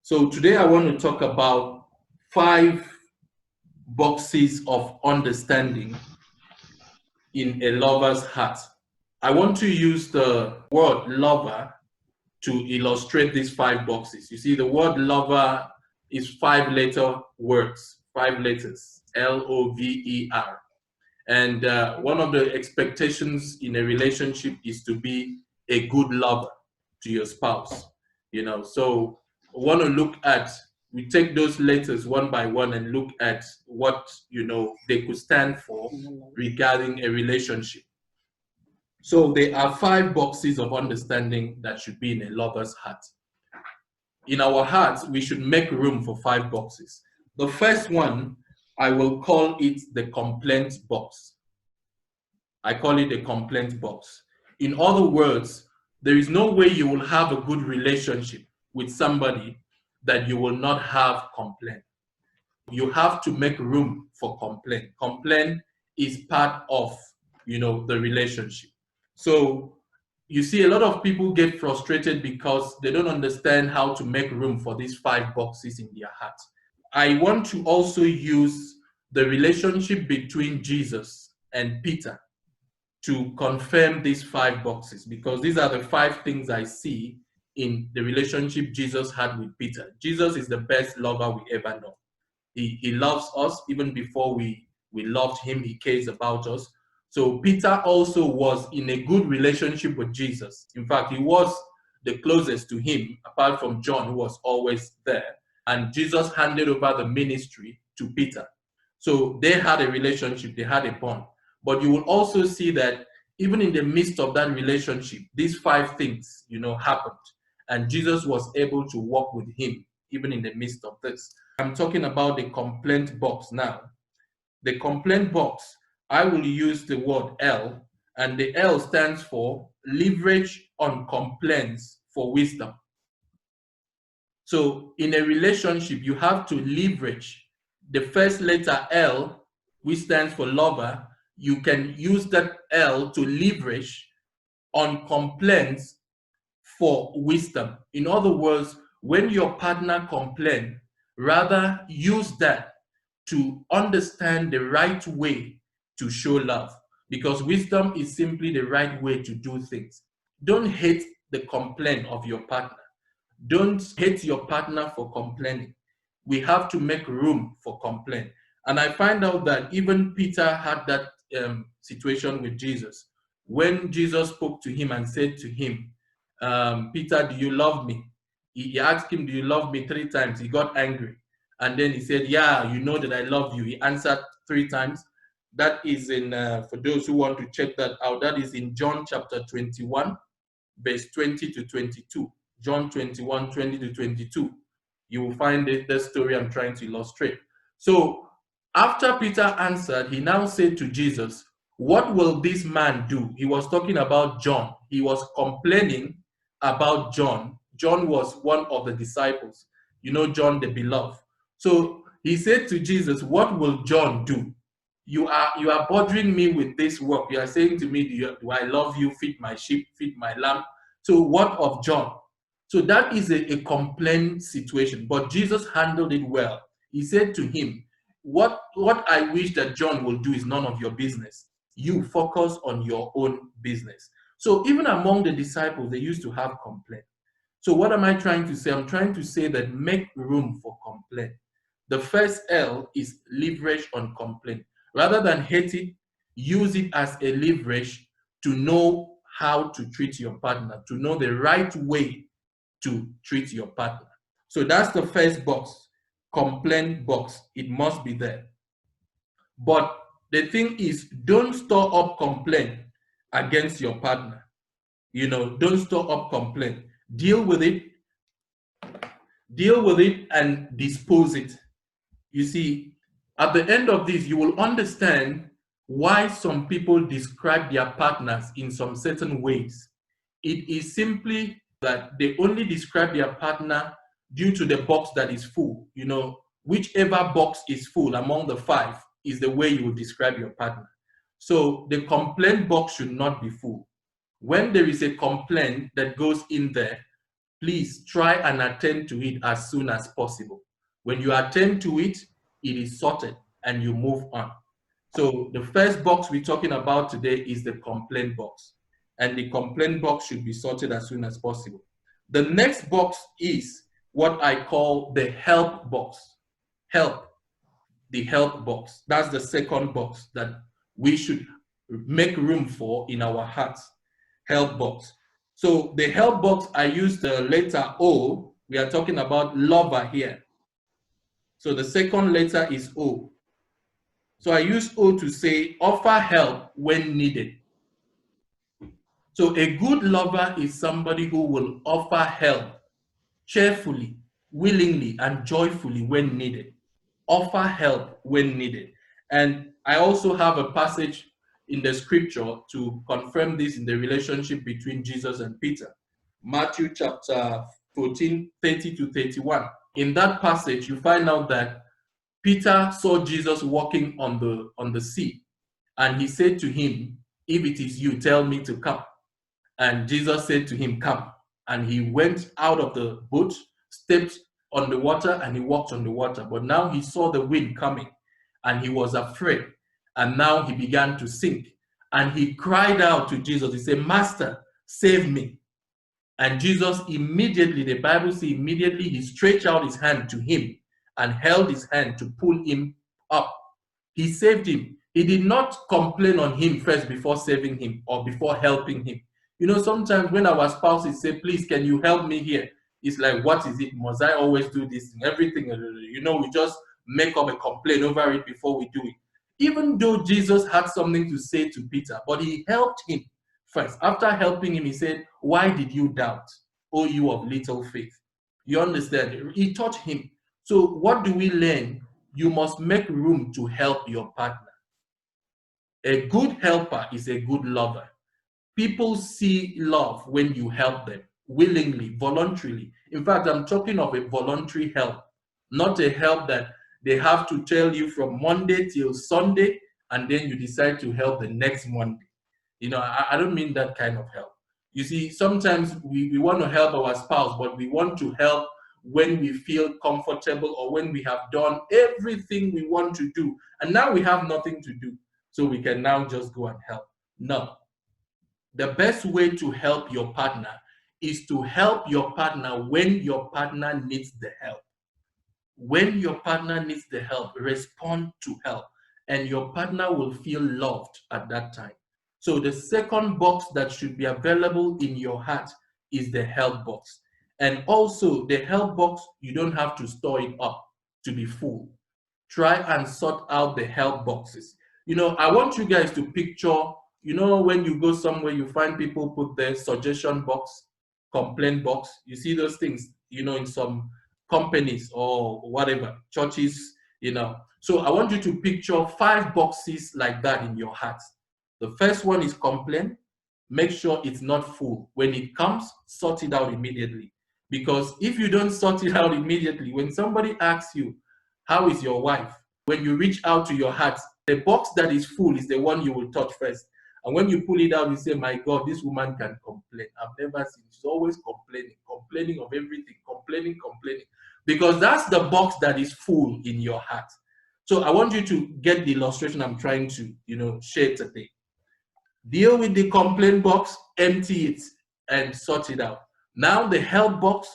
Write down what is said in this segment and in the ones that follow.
So today I want to talk about 5 boxes of understanding in a lover's heart. I want to use the word lover to illustrate these 5 boxes. You see, the word lover is 5 letter words, 5 letters, Lover. And one of the expectations in a relationship is to be a good lover to your spouse. So I want to look at, we take those letters one by one and look at what, they could stand for regarding a relationship. So there are 5 boxes of understanding that should be in a lover's heart. In our hearts, we should make room for 5 boxes. The first one, I will call it the complaint box. I call it a complaint box. In other words, there is no way you will have a good relationship with somebody that you will not have complaint. You have to make room for complaint. Complaint is part of, the relationship. So you see a lot of people get frustrated because they don't understand how to make room for these 5 boxes in their heart. I want to also use the relationship between Jesus and Peter to confirm these 5 boxes, because these are the 5 things I see in the relationship Jesus had with Peter. Jesus is the best lover we ever know. He loves us even before we loved him. He cares about us. So Peter also was in a good relationship with Jesus. In fact, he was the closest to him, apart from John, who was always there. And Jesus handed over the ministry to Peter. So they had a relationship, they had a bond. But you will also see that even in the midst of that relationship, these 5 things, happened. And Jesus was able to walk with him, even in the midst of this. I'm talking about the complaint box now. The complaint box, I will use the word L, and the L stands for leverage on complaints for wisdom. So in a relationship, you have to leverage the first letter L, which stands for lover. You can use that L to leverage on complaints for wisdom. In other words, when your partner complains, rather use that to understand the right way to show love, because wisdom is simply the right way to do things. Don't hate the complaint of your partner. Don't hate your partner for complaining. We have to make room for complaint. And I find out that even Peter had that situation with Jesus. When Jesus spoke to him and said to him, Peter, do you love me? He asked him, do you love me 3 times? He got angry. And then he said, yeah, you know that I love you. He answered 3 times. That is in, for those who want to check that out, that is in John chapter 21, verse 20 to 22. John 21, 20 to 22. You will find the story I'm trying to illustrate. So after Peter answered, he now said to Jesus, what will this man do? He was talking about John. He was complaining about John. John was one of the disciples. John the beloved. So he said to Jesus, what will John do? You are bothering me with this work. You are saying to me, do I love you? Feed my sheep, feed my lamb. So what of John? So that is a complaint situation. But Jesus handled it well. He said to him, what I wish that John will do is none of your business. You focus on your own business. So even among the disciples, they used to have complaint. So what am I trying to say? I'm trying to say that make room for complaint. The first L is leverage on complaint. Rather than hate it, use it as a leverage to know how to treat your partner, to know the right way to treat your partner. So that's the first box, complaint box. It must be there. But the thing is, don't store up complaint against your partner. Don't store up complaint. Deal with it and dispose it. You see, at the end of this, you will understand why some people describe their partners in some certain ways. It is simply that they only describe their partner due to the box that is full. Whichever box is full among the 5 is the way you will describe your partner. So the complaint box should not be full. When there is a complaint that goes in there, please try and attend to it as soon as possible. When you attend to it, it is sorted and you move on. So the first box we're talking about today is the complaint box. And the complaint box should be sorted as soon as possible. The next box is what I call the help box. Help, the help box. That's the second box that we should make room for in our hearts. Help box. So the help box, I use the letter O. We are talking about lover here. So the second letter is O. So I use O to say offer help when needed. So a good lover is somebody who will offer help cheerfully, willingly, and joyfully when needed. Offer help when needed. And I also have a passage in the scripture to confirm this in the relationship between Jesus and Peter. Matthew chapter 14, 30 to 31. In that passage, you find out that Peter saw Jesus walking on the sea, and he said to him, if it is you, tell me to come. And Jesus said to him, come. And he went out of the boat, stepped on the water, and he walked on the water. But now he saw the wind coming, and he was afraid. And now he began to sink. And he cried out to Jesus. He said, Master, save me. And Jesus immediately, the Bible says immediately, he stretched out his hand to him and held his hand to pull him up. He saved him. He did not complain on him first before saving him or before helping him. You know, sometimes when our spouses say, please, can you help me here? It's like, what is it? Must I always do this and everything? You know, we just make up a complaint over it before we do it. Even though Jesus had something to say to Peter, but he helped him first. After helping him, he said, why did you doubt, O you of little faith? You understand? He taught him. So what do we learn? You must make room to help your partner. A good helper is a good lover. People see love when you help them willingly, voluntarily. In fact, I'm talking of a voluntary help, not a help that they have to tell you from Monday till Sunday, and then you decide to help the next Monday. You know, I don't mean that kind of help. You see, sometimes we want to help our spouse, but we want to help when we feel comfortable or when we have done everything we want to do, and now we have nothing to do, so we can now just go and help. No. The best way to help your partner is to help your partner when your partner needs the help. When your partner needs the help, respond to help, and your partner will feel loved at that time. So the second box that should be available in your heart is the help box. And also the help box, you don't have to store it up to be full. Try and sort out the help boxes. You know, I want you guys to picture, you know, when you go somewhere, you find people put their suggestion box, complaint box. You see those things, you know, in some companies or whatever, churches, you know. So I want you to picture 5 boxes like that in your heart. The first one is complaint. Make sure it's not full. When it comes, sort it out immediately. Because if you don't sort it out immediately, when somebody asks you, how is your wife? When you reach out to your heart, the box that is full is the one you will touch first. And when you pull it out, you say, my God, this woman can complain. I've never seen. She's always complaining of everything, complaining. Because that's the box that is full in your heart. So I want you to get the illustration I'm trying to, you know, share today. Deal with the complaint box, empty it, and sort it out. Now the help box,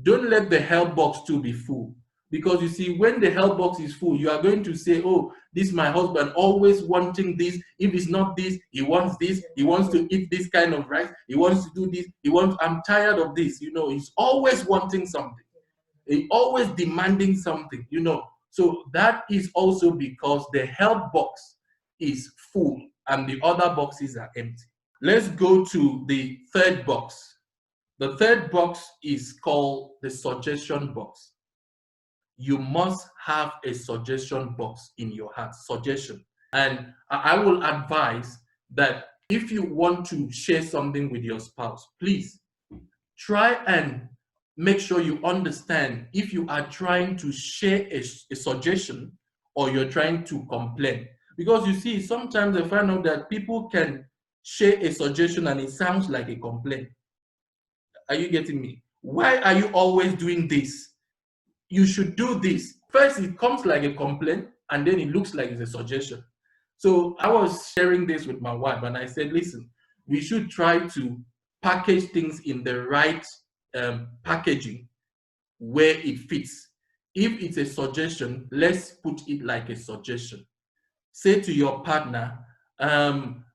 don't let the help box too be full. Because you see, when the help box is full, you are going to say, oh, this is my husband always wanting this. If it's not this, he wants this. He wants to eat this kind of rice. He wants to do this. I'm tired of this. You know, he's always wanting something. He's always demanding something, you know. So that is also because the help box is full and the other boxes are empty. Let's go to the third box. The third box is called the suggestion box. You must have a suggestion box in your heart, suggestion. And I will advise that if you want to share something with your spouse, please try and make sure you understand if you are trying to share a suggestion or you're trying to complain. Because you see, sometimes I find out that people can share a suggestion and it sounds like a complaint. Are you getting me? Why are you always doing this? You should do this. First, it comes like a complaint, and then it looks like it's a suggestion. So I was sharing this with my wife, and I said, listen, we should try to package things in the right packaging where it fits. If it's a suggestion, let's put it like a suggestion. Say to your partner,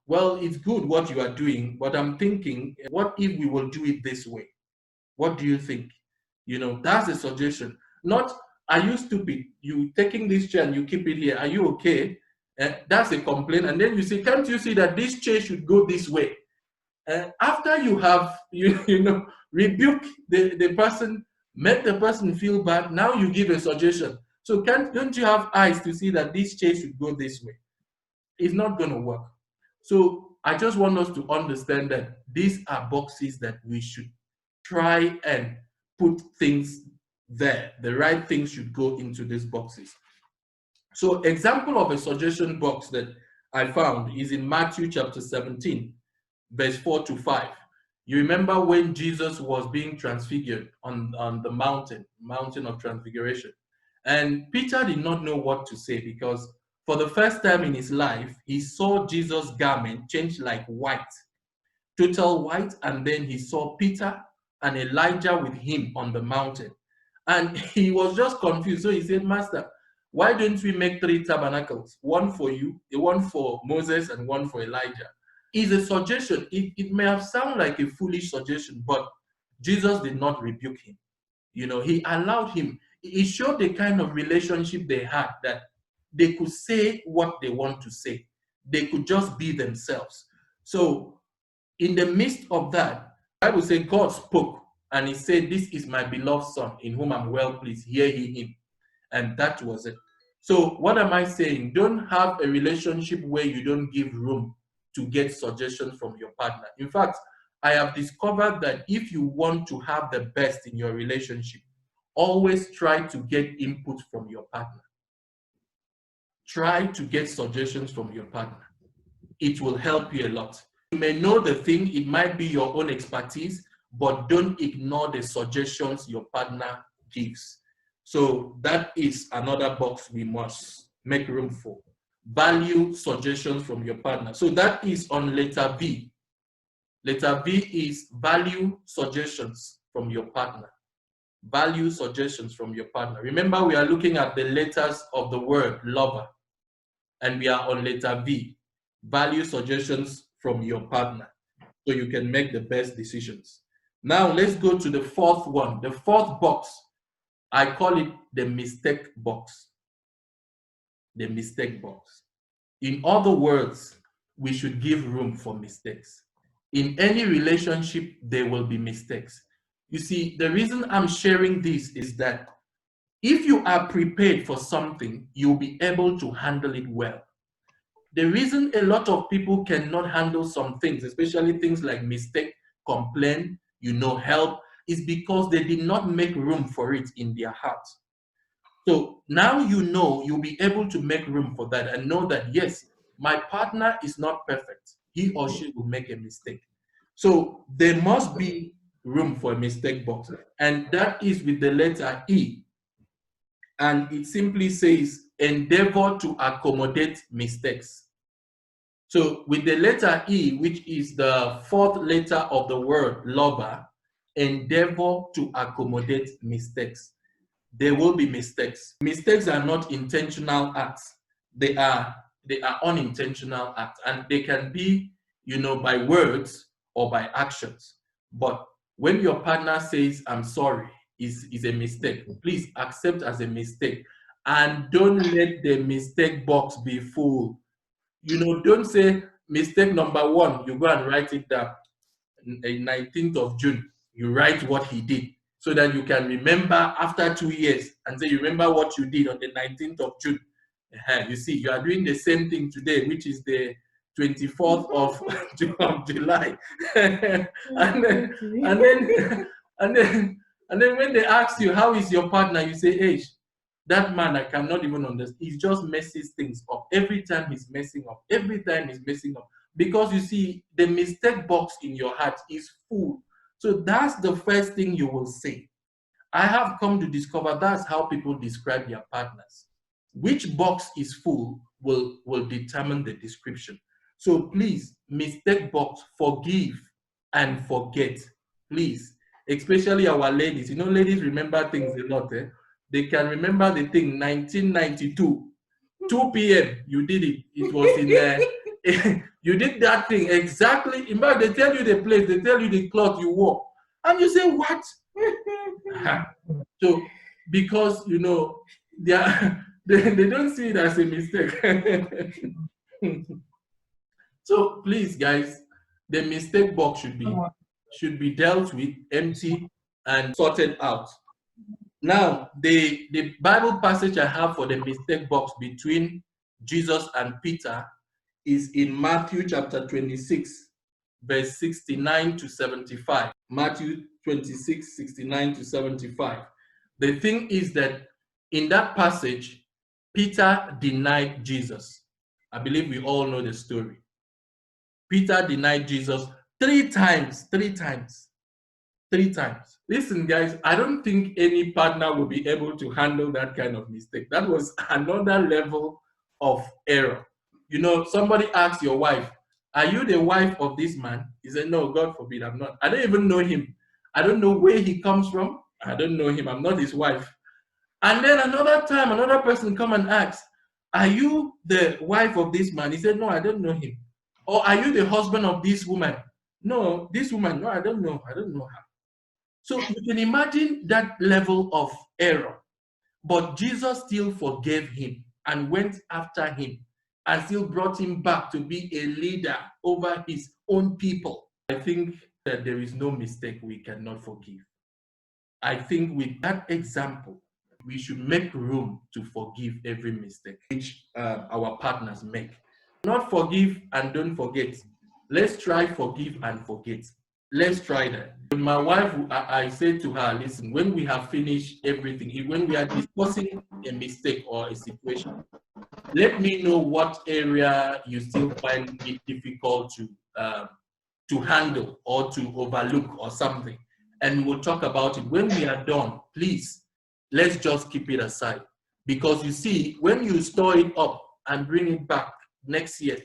well, it's good what you are doing, but I'm thinking, what if we will do it this way? What do you think? That's a suggestion. Not, are you stupid? You taking this chair and you keep it here. Are you okay? That's a complaint. And then you say, can't you see that this chair should go this way? After you have, rebuke the person, make the person feel bad, now you give a suggestion. So don't you have eyes to see that this chair should go this way? It's not going to work. So I just want us to understand that these are boxes that we should try and put things there. The right things should go into these boxes. So example of a suggestion box that I found is in Matthew chapter 17, verse 4 to 5. You remember when Jesus was being transfigured on the mountain of transfiguration. And Peter did not know what to say, because for the first time in his life, he saw Jesus' garment change like white, total white, and then he saw Peter and Elijah with him on the mountain. And he was just confused. So he said, Master, why don't we make 3 tabernacles? One for you, one for Moses, and one for Elijah. It's a suggestion. It may have sounded like a foolish suggestion, but Jesus did not rebuke him. He allowed him. It showed the kind of relationship they had, that they could say what they want to say. They could just be themselves. So in the midst of that, I would say God spoke and he said, this is my beloved son in whom I'm well pleased. Hear ye him. And that was it. So what am I saying? Don't have a relationship where you don't give room to get suggestions from your partner. In fact, I have discovered that if you want to have the best in your relationship, always try to get input from your partner. Try to get suggestions from your partner. It will help you a lot. You may know the thing, it might be your own expertise, but don't ignore the suggestions your partner gives. So that is another box we must make room for. Value suggestions from your partner. So that is on letter V. Letter V is value suggestions from your partner. Value suggestions from your partner. Remember, we are looking at the letters of the word lover, and we are on letter V. Value suggestions from your partner, so you can make the best decisions. Now let's go to the fourth one. The fourth box, I call it the mistake box. The mistake box. In other words, we should give room for mistakes. In any relationship, there will be mistakes. You see, the reason I'm sharing this is that if you are prepared for something, you'll be able to handle it well. The reason a lot of people cannot handle some things, especially things like mistake, complaint, help, is because they did not make room for it in their heart. So now you'll be able to make room for that and know that, yes, my partner is not perfect. He or she will make a mistake. So there must be room for a mistake box. And that is with the letter E. And it simply says, endeavor to accommodate mistakes. So with the letter E, which is the fourth letter of the word lover, endeavor to accommodate mistakes. There will be mistakes. Mistakes are not intentional acts. They are unintentional acts, and they can be, by words or by actions. But when your partner says, I'm sorry, is a mistake, please accept as a mistake, and don't let the mistake box be full. Don't say mistake number 1, you go and write it down. 19th of June, you write what he did, so that you can remember after 2 years and say, you remember what you did on the 19th of June. You see, you are doing the same thing today, which is the 24th of July. and then when they ask you, how is your partner? You say, hey, that man, I cannot even understand. He just messes things up. Every time he's messing up. Every time he's messing up. Because you see, the mistake box in your heart is full. So that's the first thing you will say. I have come to discover that's how people describe their partners. Which box is full will determine the description. So please, mistake box, forgive and forget. Please, especially our ladies. You know, ladies remember things a lot. They can remember the thing 1992, 2 p.m. You did it. It was in there. You did that thing exactly. In fact, they tell you the place, they tell you the cloth you wore. And you say, what? So, because, you know, they, are, they don't see it as a mistake. So, please, guys, the mistake box should be dealt with, empty, and sorted out. Now, the Bible passage I have for the mistake box between Jesus and Peter is in Matthew chapter 26, verse 69 to 75. Matthew 26, 69 to 75. The thing is that in that passage, Peter denied Jesus. I believe we all know the story. Peter denied Jesus 3 times. 3 times. 3 times. Listen, guys, I don't think any partner will be able to handle that kind of mistake. That was another level of error. You know, somebody asks your wife, are you the wife of this man? He said, no, God forbid, I'm not. I don't even know him. I don't know where he comes from. I don't know him. I'm not his wife. And then another time, another person come and ask, are you the wife of this man? He said, no, I don't know him. Or are you the husband of this woman? No, this woman, no, I don't know. I don't know her. So you can imagine that level of error. But Jesus still forgave him and went after him and still brought him back to be a leader over his own people. I think that there is no mistake we cannot forgive. I think with that example, we should make room to forgive every mistake which our partners make. Not forgive and don't forget. Let's try forgive and forget. Let's try that. With my wife, I said to her, listen, when we have finished everything, when we are discussing a mistake or a situation, let me know what area you still find it difficult to handle or to overlook or something. And we'll talk about it. When we are done, please, let's just keep it aside. Because you see, when you store it up and bring it back next year,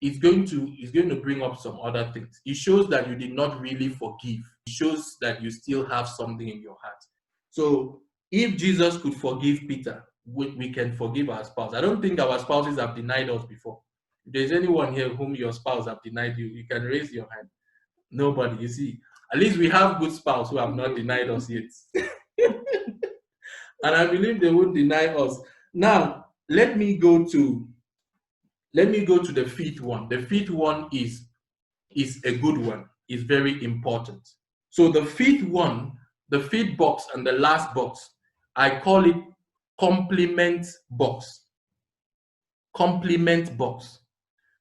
it's going to bring up some other things. It shows that you did not really forgive. It shows that you still have something in your heart. So if Jesus could forgive Peter, we can forgive our spouse. I don't think our spouses have denied us before. If there's anyone here whom your spouse have denied you, you can raise your hand. Nobody, you see. At least we have good spouse who have not denied us yet. And I believe they won't deny us. Now, let me go to the fifth one. The fifth one is a good one. It's very important. So the fifth one, the fifth box and the last box, I call it compliment box. Compliment box.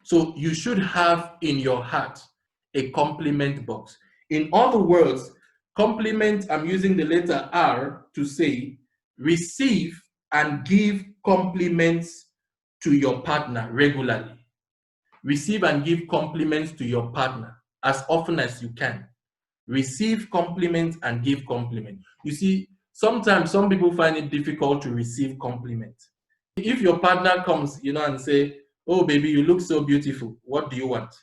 So you should have in your heart a compliment box. In other words, compliment, I'm using the letter R to say receive and give compliments to your partner regularly. Receive and give compliments to your partner as often as you can. Receive compliments and give compliments. You see, sometimes some people find it difficult to receive compliments. If your partner comes, and say, oh baby, you look so beautiful, what do you want?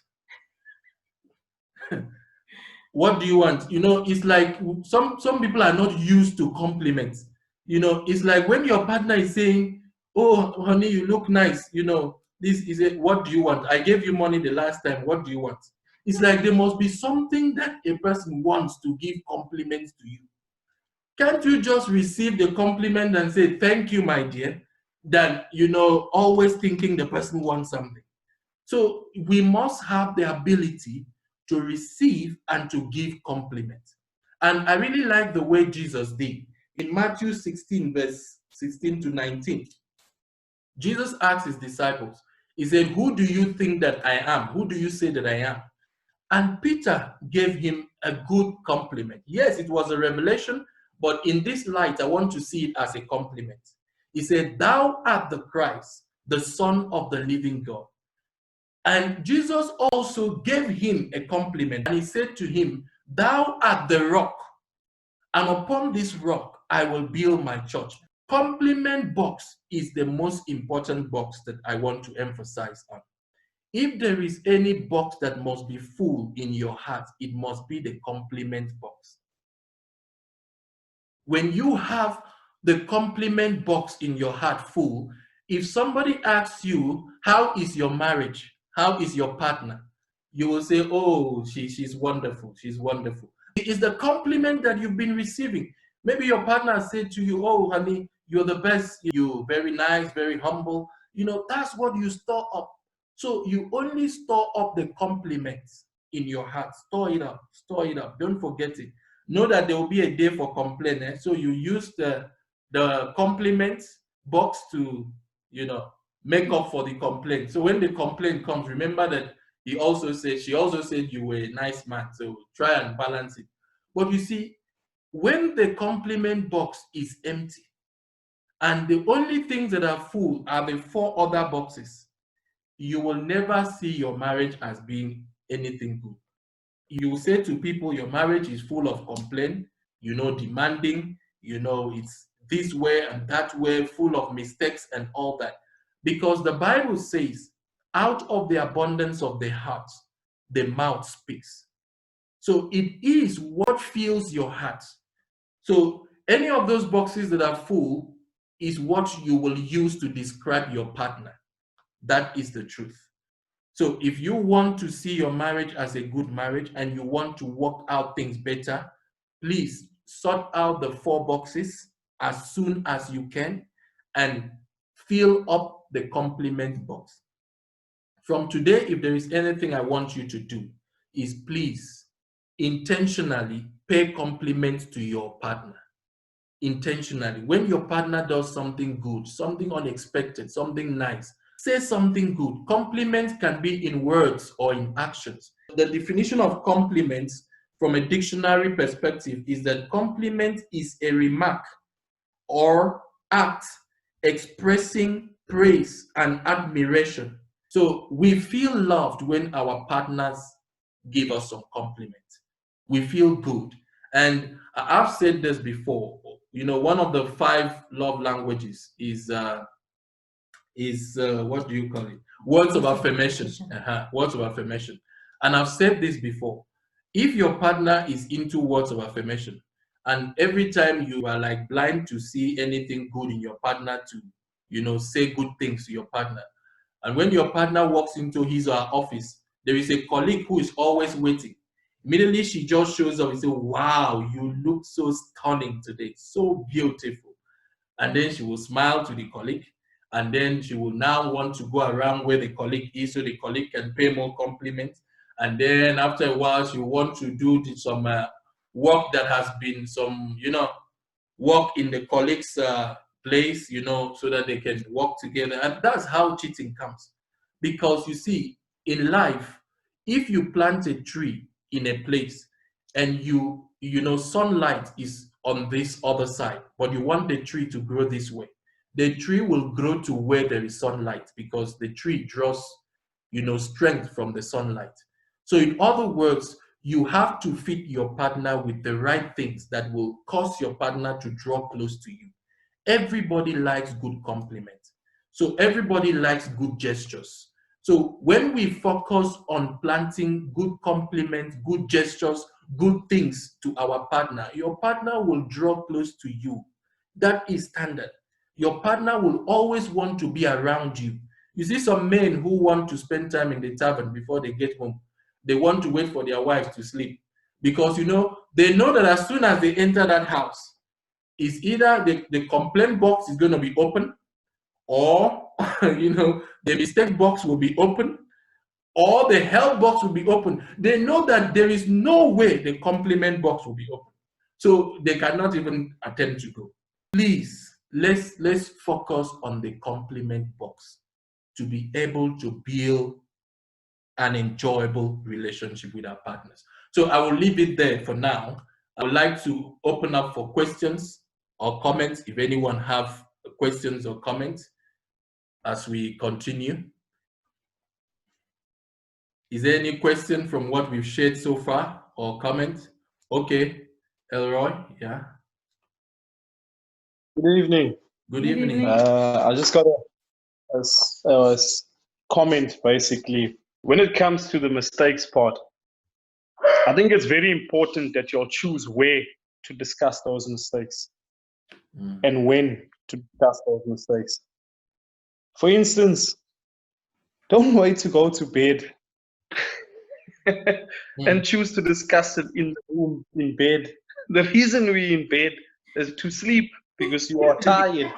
What do you want? It's like some people are not used to compliments. It's like when your partner is saying, oh honey, you look nice, this is it. What do you want? I gave you money the last time. What do you want? It's like there must be something that a person wants to give compliments to you. Can't you just receive the compliment and say, thank you, my dear, than, always thinking the person wants something? So we must have the ability to receive and to give compliments. And I really like the way Jesus did. In Matthew 16, verse 16 to 19, Jesus asked his disciples, he said, who do you think that I am? Who do you say that I am? And Peter gave him a good compliment. Yes, it was a revelation, but in this light, I want to see it as a compliment. He said, thou art the Christ, the Son of the living God. And Jesus also gave him a compliment. And he said to him, thou art the rock, and upon this rock I will build my church. Compliment box is the most important box that I want to emphasize on. If there is any box that must be full in your heart, it must be the compliment box. When you have the compliment box in your heart full, if somebody asks you, how is your marriage? How is your partner? You will say, oh, she's wonderful. She's wonderful. It is the compliment that you've been receiving. Maybe your partner said to you, oh, honey, you're the best. You're very nice, very humble. That's what you store up. So you only store up the compliments in your heart. Store it up. Store it up. Don't forget it. Know that there will be a day for complaint. So you use the compliments box to make up for the complaint. So when the complaint comes, remember that she also said you were a nice man. So try and balance it. But you see, when the compliment box is empty and the only things that are full are the 4 other boxes, you will never see your marriage as being anything good. You say to people your marriage is full of complaint, demanding, it's this way and that way, full of mistakes and all that. Because the Bible says, out of the abundance of the heart, the mouth speaks. So it is what fills your heart. So any of those boxes that are full is what you will use to describe your partner. That is the truth. So if you want to see your marriage as a good marriage and you want to work out things better, please sort out the 4 boxes as soon as you can and fill up the compliment box. From today, if there is anything I want you to do, is please intentionally pay compliments to your partner. Intentionally. When your partner does something good, something unexpected, something nice, say something good. Compliments can be in words or in actions. The definition of compliments from a dictionary perspective is that compliment is a remark or act expressing praise and admiration. So we feel loved when our partners give us some compliments. We feel good. And I've said this before, one of the 5 love languages is what do you call it? Words of affirmation. Words of affirmation. And I've said this before. If your partner is into words of affirmation, and every time you are like blind to see anything good in your partner to, say good things to your partner, and when your partner walks into his or her office, there is a colleague who is always waiting. Immediately she just shows up and says, wow, you look so stunning today, so beautiful. And then she will smile to the colleague, and then she will now want to go around where the colleague is so the colleague can pay more compliments. And then after a while, she will want to do some work that has been some, work in the colleague's place, so that they can work together. And that's how cheating comes. Because you see, in life, if you plant a tree in a place and sunlight is on this other side, but you want the tree to grow this way, the tree will grow to where there is sunlight because the tree draws, strength from the sunlight. So in other words, you have to fit your partner with the right things that will cause your partner to draw close to you. Everybody likes good compliments. So everybody likes good gestures. So when we focus on planting good compliments, good gestures, good things to our partner, your partner will draw close to you. That is standard. Your partner will always want to be around you. You see some men who want to spend time in the tavern before they get home. They want to wait for their wives to sleep because, they know that as soon as they enter that house, it's either the complaint box is going to be open, or, the mistake box will be open, or the help box will be open. They know that there is no way the compliment box will be open. So they cannot even attempt to go. Please, let's focus on the compliment box to be able to build an enjoyable relationship with our partners. So I will leave it there for now. I would like to open up for questions or comments if anyone have questions or comments as we continue. Is there any question from what we've shared so far or comment? Okay, Elroy, yeah. Good evening. Good Good evening. evening. I just got a comment basically. When it comes to the mistakes part, I think it's very important that you'll choose where to discuss those mistakes and when to discuss those mistakes. For instance, don't wait to go to bed and choose to discuss it in the room, in bed. The reason we're in bed is to sleep because you are tired.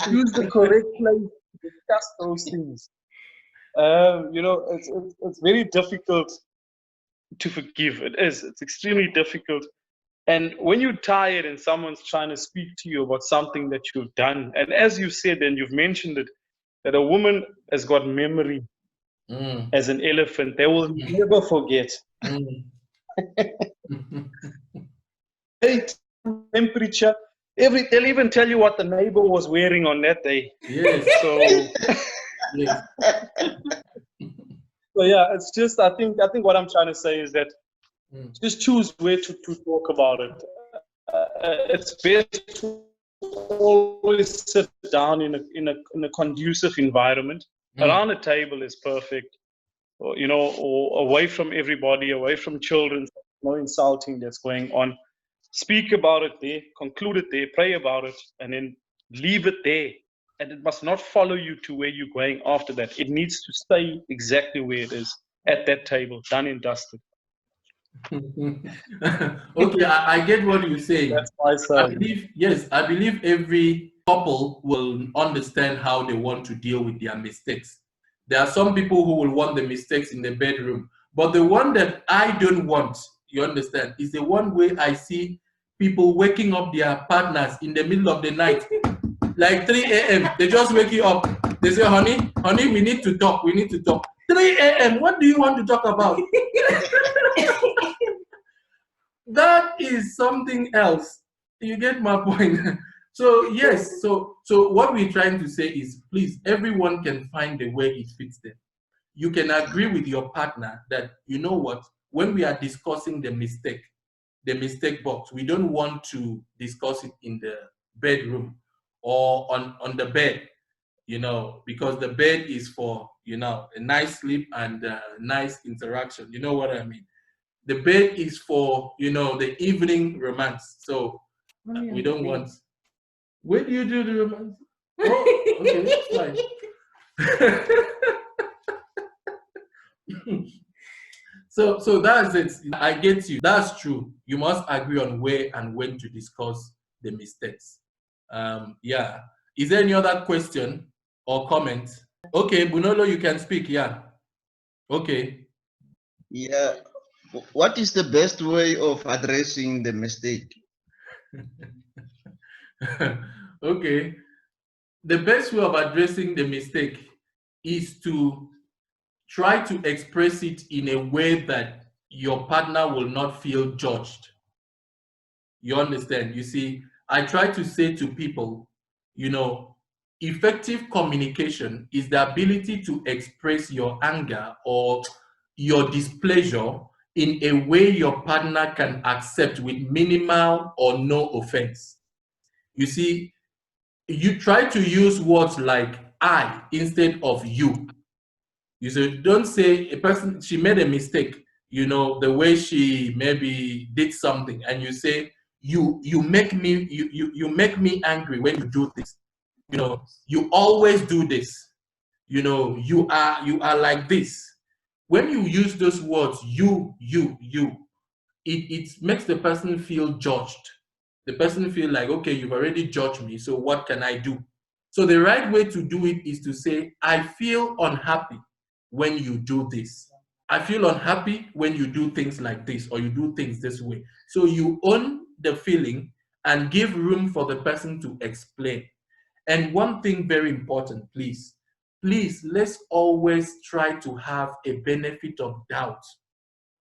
Choose the correct place to discuss those things. It's very difficult to forgive. It is. It's extremely difficult. And when you're tired and someone's trying to speak to you about something that you've done, and as you said and you've mentioned it, that a woman has got memory as an elephant, they will never forget. Temperature, they'll even tell you what the neighbor was wearing on that day. Yes. So, Yes. so yeah, it's just I think what I'm trying to say is that just choose where to talk about it. It's best to always sit down in a conducive environment. Around a table is perfect, or away from everybody, away from children, no insulting that's going on. Speak about it there, conclude it there, pray about it, and then leave it there. And it must not follow you to where you're going after that. It needs to stay exactly where it is, at that table, done and dusted. Okay, I get what you're saying. That's my side. I believe every couple will understand how they want to deal with their mistakes. There are some people who will want the mistakes in the bedroom, but the one that I don't want, you understand, is the one where I see people waking up their partners in the middle of the night, like 3 a.m. They just wake you up. They say, honey, we need to talk. 3 a.m. What do you want to talk about? That is something else. You get my point. So yes, so what we're trying to say is, please, everyone can find the way it fits them. You can agree with your partner that, you know what, when we are discussing the mistake box, we don't want to discuss it in the bedroom or on the bed, because the bed is for, a nice sleep and nice interaction. You know what I mean? The bed is for, the evening romance. So we don't want. Where do you do the romance? Oh, okay, fine. So that's it. I get you. That's true. You must agree on where and when to discuss the mistakes. Yeah. Is there any other question or comment? Okay, Bunolo, you can speak. Yeah. Okay. Yeah. What is the best way of addressing the mistake? Okay. The best way of addressing the mistake is to try to express it in a way that your partner will not feel judged. You understand? You see, I try to say to people, effective communication is the ability to express your anger or your displeasure in a way your partner can accept with minimal or no offense. You see, you try to use words like I instead of you. You say, don't say a person, she made a mistake, the way she maybe did something, and you say, you make me angry when you do this. You always do this. You are like this. When you use those words, it makes the person feel judged. The person feel like, okay, you've already judged me, so what can I do? So the right way to do it is to say, I feel unhappy when you do this. I feel unhappy when you do things like this or you do things this way. So you own the feeling and give room for the person to explain. And one thing very important, please, let's always try to have a benefit of doubt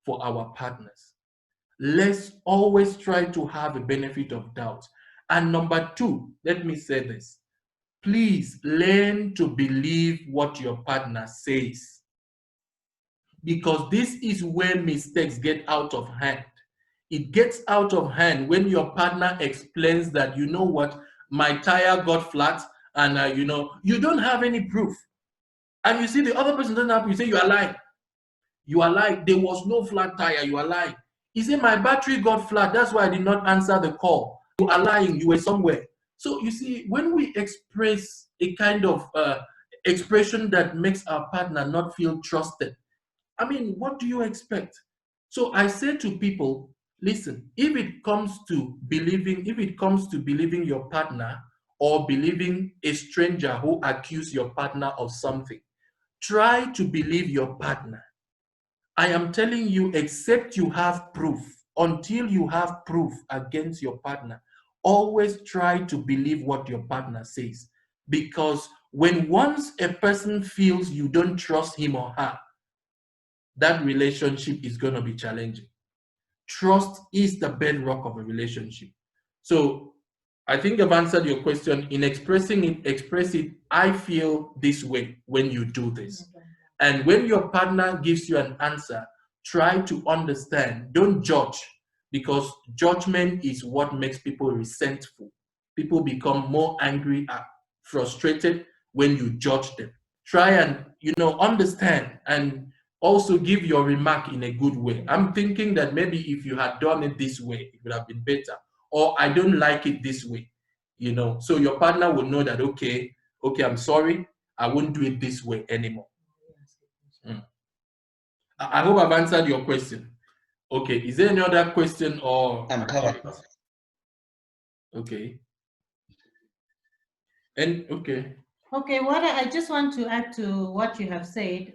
for our partners. Let's always try to have a benefit of doubt. And number two, let me say this. Please learn to believe what your partner says. because this is where mistakes get out of hand. It gets out of hand when your partner explains that, you know what, my tire got flat, and you don't have any proof. And you see the other person doesn't have, you say you are lying. You are lying. There was no flat tire. You are lying. He said, my battery got flat. That's why I did not answer the call. You are lying. You were somewhere. So you see, when we express a kind of expression that makes our partner not feel trusted, I mean, what do you expect? So I say to people, listen, if it comes to believing your partner or believing a stranger who accused your partner of something, try to believe your partner. I am telling you, except you have proof, until you have proof against your partner, always try to believe what your partner says. Because when once a person feels you don't trust him or her, that relationship is going to be challenging. Trust is the bedrock of a relationship. So I think I've answered your question. In expressing it, express it, I feel this way when you do this. And when your partner gives you an answer, try to understand. Don't judge, because judgment is what makes people resentful. People become more angry and frustrated when you judge them. Try and understand, and also give your remark in a good way. I'm thinking that maybe if you had done it this way, it would have been better. Or I don't like it this way. So your partner will know that, okay, I'm sorry, I won't do it this way anymore. I hope I've answered your question. Okay, is there any other question or? I'm covered. Okay. And okay. Okay, what I just want to add to what you have said,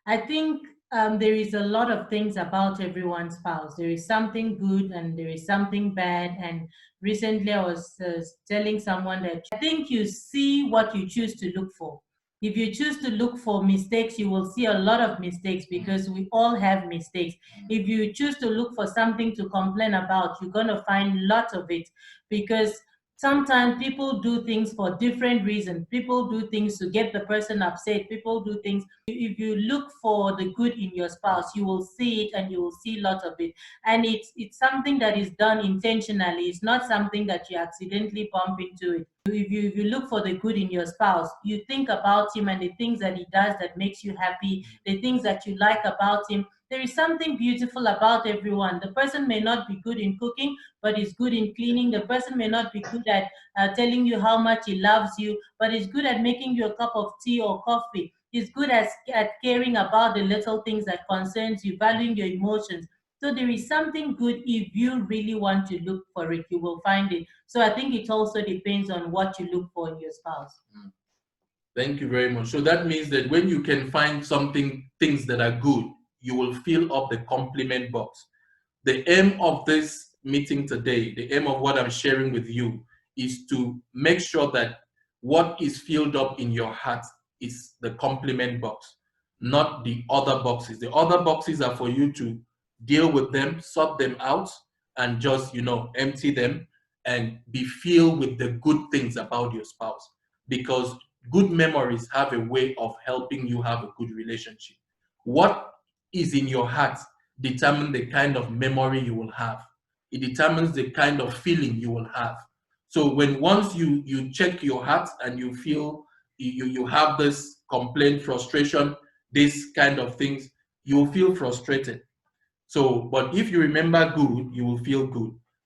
I think there is a lot of things about everyone's spouse. There is something good and there is something bad. And recently I was telling someone that I think you see what you choose to look for. If you choose to look for mistakes, you will see a lot of mistakes, because we all have mistakes. If you choose to look for something to complain about, you're going to find lots of it, because sometimes people do things for different reasons. People do things to get the person upset. People do things. If you look for the good in your spouse, you will see it, and you will see lots of it. And it's something that is done intentionally. It's not something that you accidentally bump into it. If you look for the good in your spouse, you think about him and the things that he does that makes you happy, the things that you like about him. There is something beautiful about everyone. The person may not be good in cooking, but is good in cleaning. The person may not be good at telling you how much he loves you, but is good at making you a cup of tea or coffee. He's good at caring about the little things that concerns you, valuing your emotions. So there is something good. If you really want to look for it, you will find it. So I think it also depends on what you look for in your spouse. Thank you very much. So that means that when you can find things that are good, you will fill up the compliment box. The aim of this meeting today, the aim of what I'm sharing with you, is to make sure that what is filled up in your heart is the compliment box, not the other boxes. The other boxes are for you to deal with them, sort them out, and just empty them and be filled with the good things about your spouse. Because good memories have a way of helping you have a good relationship. What is in your heart determines the kind of memory you will have. It determines the kind of feeling you will have. So once you check your heart and you feel you have this complaint, frustration, this kind of things, you will feel frustrated. So, but if you remember good, you will feel good.